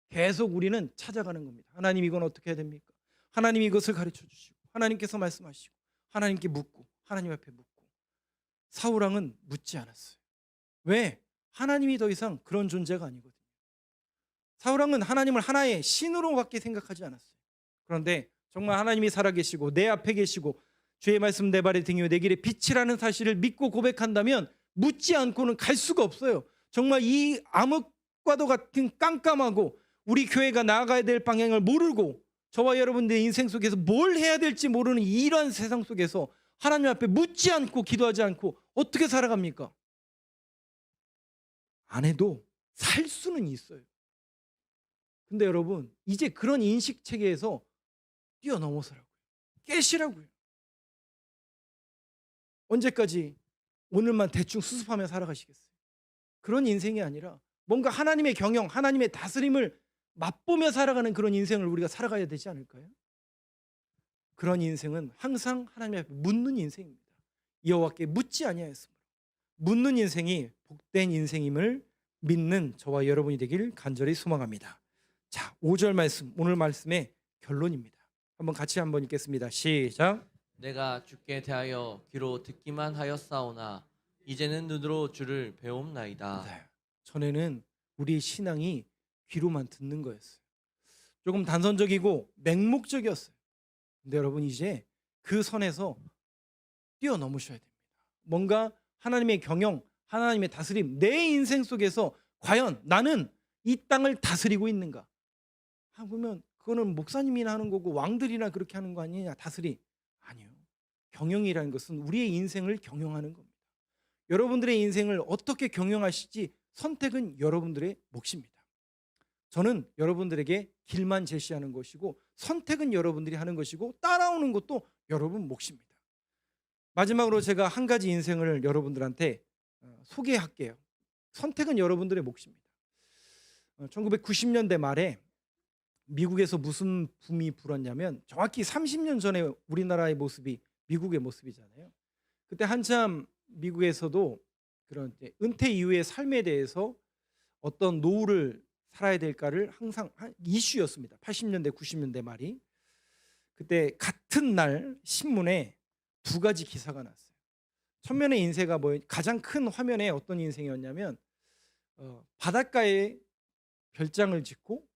계속 우리는 찾아가는 겁니다. 하나님 이건 어떻게 해야 됩니까? 하나님 이것을 가르쳐 주시고 하나님께서 말씀하시고 하나님께 묻고 하나님 앞에 묻고. 사울왕은 묻지 않았어요. 왜? 하나님이 더 이상 그런 존재가 아니거든요. 사울왕은 하나님을 하나의 신으로밖에 생각하지 않았어요. 그런데 정말 하나님이 살아계시고 내 앞에 계시고 주의 말씀 내 발의 등이요 내 길의 빛이라는 사실을 믿고 고백한다면 묻지 않고는 갈 수가 없어요. 정말 이 암흑과도 같은 깜깜하고 우리 교회가 나아가야 될 방향을 모르고 저와 여러분들의 인생 속에서 뭘 해야 될지 모르는 이러한 세상 속에서 하나님 앞에 묻지 않고 기도하지 않고 어떻게 살아갑니까? 안 해도 살 수는 있어요. 근데 여러분 이제 그런 인식 체계에서 뛰어넘어서라고요. 깨시라고요. 언제까지 오늘만 대충 수습하며 살아가시겠어요? 그런 인생이 아니라 뭔가 하나님의 경영, 하나님의 다스림을 맛보며 살아가는 그런 인생을 우리가 살아가야 되지 않을까요? 그런 인생은 항상 하나님 앞에 묻는 인생입니다. 여호와께 묻지 아니하였으므로. 묻는 인생이 복된 인생임을 믿는 저와 여러분이 되길 간절히 소망합니다. 자, 5절 말씀, 오늘 말씀의 결론입니다. 같이 한번 읽겠습니다. 시작. 내가 주께 대하여 귀로 듣기만 하였사오나 이제는 눈으로 주를 배움나이다. 네. 전에는 우리 신앙이 귀로만 듣는 거였어요. 조금 단선적이고 맹목적이었어요. 근데 여러분 이제 그 선에서 뛰어넘으셔야 됩니다. 뭔가 하나님의 경영, 하나님의 다스림, 내 인생 속에서 과연 나는 이 땅을 다스리고 있는가? 보면 그거는 목사님이나 하는 거고 왕들이나 그렇게 하는 거 아니냐? 다스리. 아니요. 경영이라는 것은 우리의 인생을 경영하는 겁니다. 여러분들의 인생을 어떻게 경영하실지 선택은 여러분들의 몫입니다. 저는 여러분들에게 길만 제시하는 것이고 선택은 여러분들이 하는 것이고 따라오는 것도 여러분 몫입니다. 마지막으로 제가 한 가지 인생을 여러분들한테 소개할게요. 선택은 여러분들의 몫입니다. 1990년대 말에 미국에서 무슨 붐이 불었냐면 정확히 30년 전에 우리나라의 모습이 미국의 모습이잖아요. 그때 한참 미국에서도 그런 은퇴 이후의 삶에 대해서 어떤 노후를 살아야 될까를 항상 이슈였습니다. 80년대 90년대 말이. 그때 같은 날 신문에 두 가지 기사가 났어요. 첫면의 인쇄가 가장 큰 화면에 어떤 인생이었냐면 바닷가에 별장을 짓고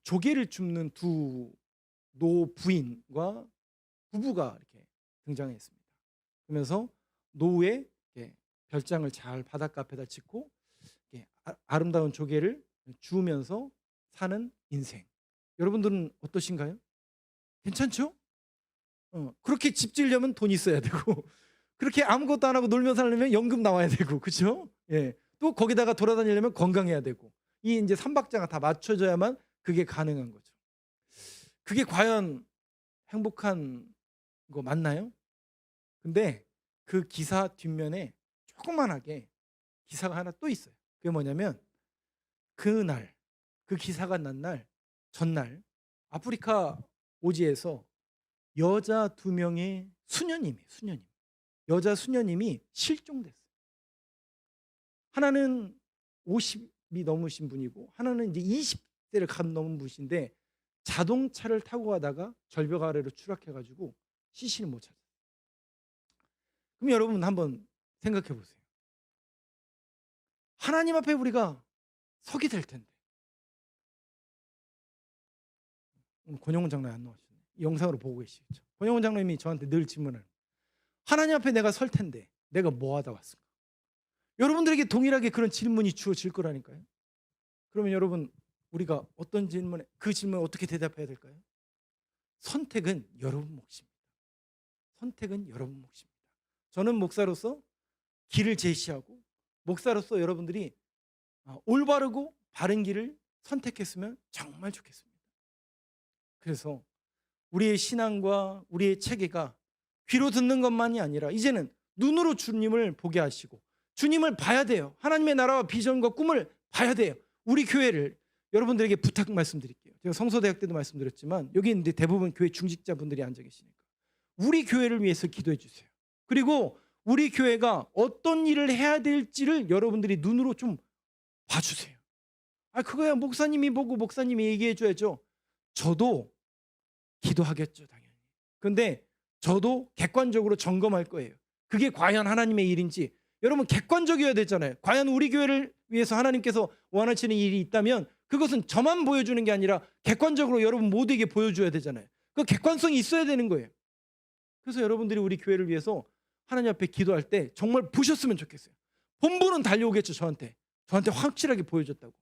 조개를 줍는 두 노부인과 부부가 이렇게 등장했습니다. 그러면서 노후에 별장을 잘 바닷가 앞에다 짓고 아름다운 조개를 주우면서 사는 인생. 여러분들은 어떠신가요? 괜찮죠? 그렇게 집 지으려면 돈 있어야 되고 그렇게 아무것도 안 하고 놀면서 살려면 연금 나와야 되고 그렇죠? 예. 또 거기다가 돌아다니려면 건강해야 되고 이 이제 삼박자가 다 맞춰져야만 그게 가능한 거죠. 그게 과연 행복한 거 맞나요? 근데 그 기사 뒷면에 조그만하게 기사가 하나 또 있어요. 그게 뭐냐면 그날 그 기사가 난 날 전날 아프리카 오지에서 여자 두 명의 수녀님 여자 수녀님이 실종됐어요. 하나는 50이 넘으신 분이고 하나는 이제 20대를 갓 넘은 분인데 자동차를 타고 가다가 절벽 아래로 추락해가지고 시신을 못 찾았어요. 그럼 여러분 한번 생각해 보세요. 하나님 앞에 우리가 서게 될 텐데. 오늘 권영훈 장로님 안 나오시네. 영상으로 보고 계시겠죠. 권영훈 장로님이 저한테 늘 질문을 하나님 앞에 내가 설 텐데 내가 뭐 하다 왔을까? 여러분들에게 동일하게 그런 질문이 주어질 거라니까요. 그러면 여러분 우리가 어떤 질문에 그 질문에 어떻게 대답해야 될까요? 선택은 여러분 몫입니다. 선택은 여러분 몫입니다. 저는 목사로서 길을 제시하고 목사로서 여러분들이 올바르고 바른 길을 선택했으면 정말 좋겠습니다. 그래서 우리의 신앙과 우리의 체계가 귀로 듣는 것만이 아니라 이제는 눈으로 주님을 보게 하시고 주님을 봐야 돼요. 하나님의 나라와 비전과 꿈을 봐야 돼요. 우리 교회를 여러분들에게 부탁 말씀드릴게요. 제가 성서대학 때도 말씀드렸지만 여기 있는데 대부분 교회 중직자분들이 앉아 계시니까 우리 교회를 위해서 기도해 주세요. 그리고 우리 교회가 어떤 일을 해야 될지를 여러분들이 눈으로 좀 봐주세요. 그거야 목사님이 보고 목사님이 얘기해 줘야죠. 저도 기도하겠죠 당연히. 근데 저도 객관적으로 점검할 거예요. 그게 과연 하나님의 일인지. 여러분 객관적이어야 되잖아요. 과연 우리 교회를 위해서 하나님께서 원하시는 일이 있다면 그것은 저만 보여주는 게 아니라 객관적으로 여러분 모두에게 보여줘야 되잖아요. 그 객관성이 있어야 되는 거예요. 그래서 여러분들이 우리 교회를 위해서 하나님 앞에 기도할 때 정말 보셨으면 좋겠어요. 본부는 달려오겠죠. 저한테 확실하게 보여줬다고.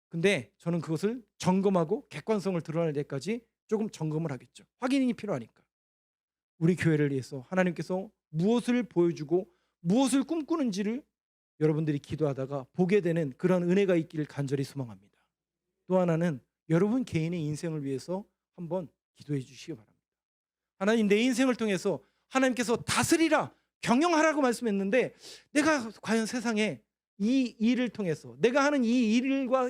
근데 저는 그것을 점검하고 객관성을 드러낼 때까지 조금 점검을 하겠죠. 확인이 필요하니까. 우리 교회를 위해서 하나님께서 무엇을 보여주고 무엇을 꿈꾸는지를 여러분들이 기도하다가 보게 되는 그런 은혜가 있기를 간절히 소망합니다. 또 하나는 여러분 개인의 인생을 위해서 한번 기도해 주시기 바랍니다. 하나님 내 인생을 통해서 하나님께서 다스리라 경영하라고 말씀했는데 내가 과연 세상에 이 일을 통해서 내가 하는 이 일과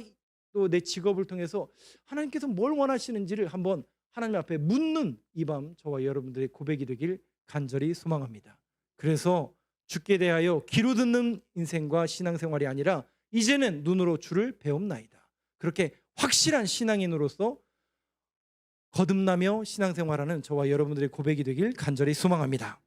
또 내 직업을 통해서 하나님께서 뭘 원하시는지를 한번 하나님 앞에 묻는 이 밤 저와 여러분들의 고백이 되길 간절히 소망합니다. 그래서 주께 대하여 귀로 듣는 인생과 신앙생활이 아니라 이제는 눈으로 주를 배움나이다. 그렇게 확실한 신앙인으로서 거듭나며 신앙생활하는 저와 여러분들의 고백이 되길 간절히 소망합니다.